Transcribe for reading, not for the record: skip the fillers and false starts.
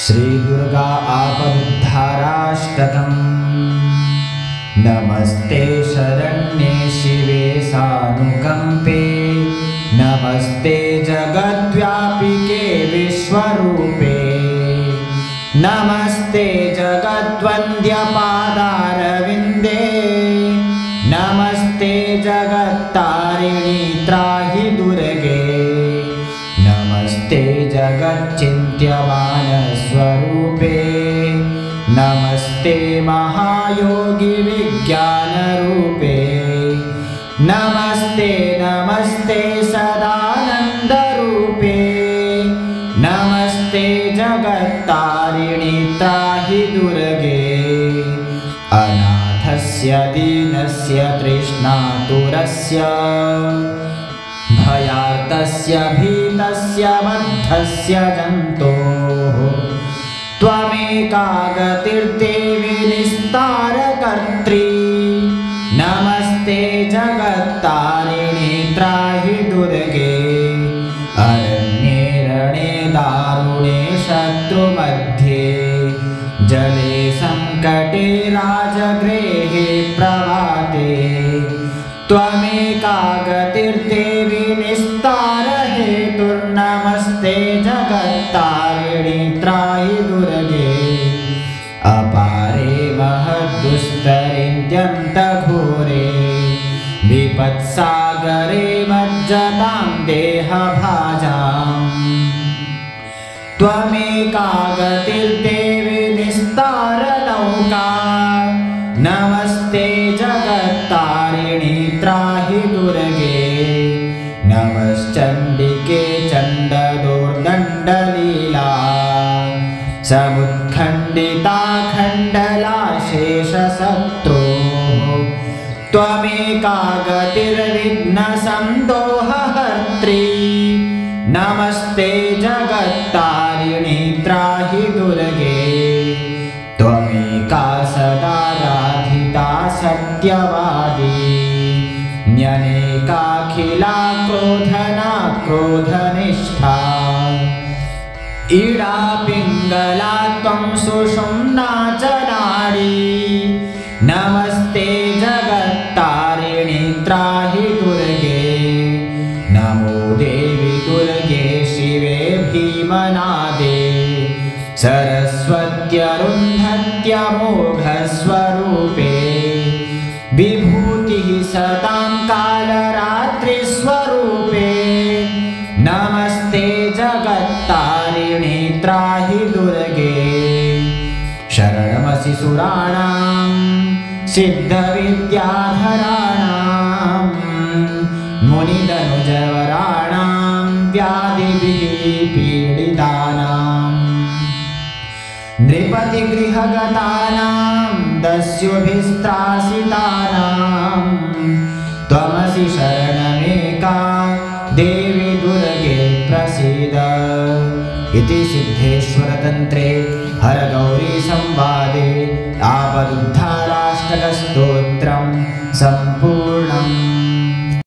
श्री दुर्गा आपदुद्धाराष्टकम्। नमस्ते शरण्ये शिवे सानुकंपे, नमस्ते जगद्व्यापिके विश्वरूपे, नमस्ते जगद्वन्द्यपादारविन्दे, नमस्ते जगत्तारिणी त्राहि दुर्गे, नमस्ते जगच्चिन्त्यमानस्वरूपे, नमस्ते महायोगी विज्ञानरूपे, नमस्ते नमस्ते सदानन्दरूपे, नमस्ते जगत्तारिणी त्राहि दुर्गे। अनाथस्य दीनस्य तृष्णातुरस्य, भयार्तस्य भीतस्य बद्धस्य जन्तोः, त्वमेका गतिर्देवी निस्तारकर्त्री, नमस्ते जगत्तारिणी त्राहि दुर्गे। अरण्ये रणे दारुणे शत्रुमध्ये, जले संकटे राजगृहे प्रभाते, त्वमेका गतिर्देवी निस्तारहेतुर्नमस्ते जगत्तारिणी त्राहि दुर्गे। अपारे महद्दुस्तरेऽन्त्यन्तघोरे, विपत्सागरे मज्जतां देहभाजाम्, त्वमेका गतिर्देवी निस्तारनौका, नमस्ते जगत्तारिणी त्राहि दुर्गे। नमश्चण्डिके चण्डदोर्दण्डलीला, समुत्खण्डिता खण्डलाशेषशत्रोः, त्वमेका गतिर्विघ्नसन्दोहहर्त्री, नमस्ते जगत्तारिणी त्राहि दुर्गे। त्वमेका सदाराधिता सत्यवादी, न्यनेकाखिला क्रोधना क्रोधनिष्ठा, इडा पिङ्गला त्वं सुषुम्ना च नाडी, नमस्ते जगत्तारिणी त्राहि दुर्गे। नमो देवी दुर्गे शिवे भीमनादे, सरस्वत्यरुन्धत्यमोघस्वरूपे, विभूतिः सतां कालरात्रिस्वरूपे, नमस्ते जगत्तारिणी त्राहि दुर्गे। शरणमसि सुराणां सिद्धविद्याधराणां, मुनिधनुजवराणां व्याधिभिः पीडितानां, नृपतिगृहगतानां दस्युभिस्त्रासितानां, त्वमसि शरणमेका देवी दुर्गे प्रसीद। इति सिद्धेश्वरतन्त्रे हरगौरी संवादे आपदुद्धाराष्टकस्तोत्रं सम्पूर्णम्।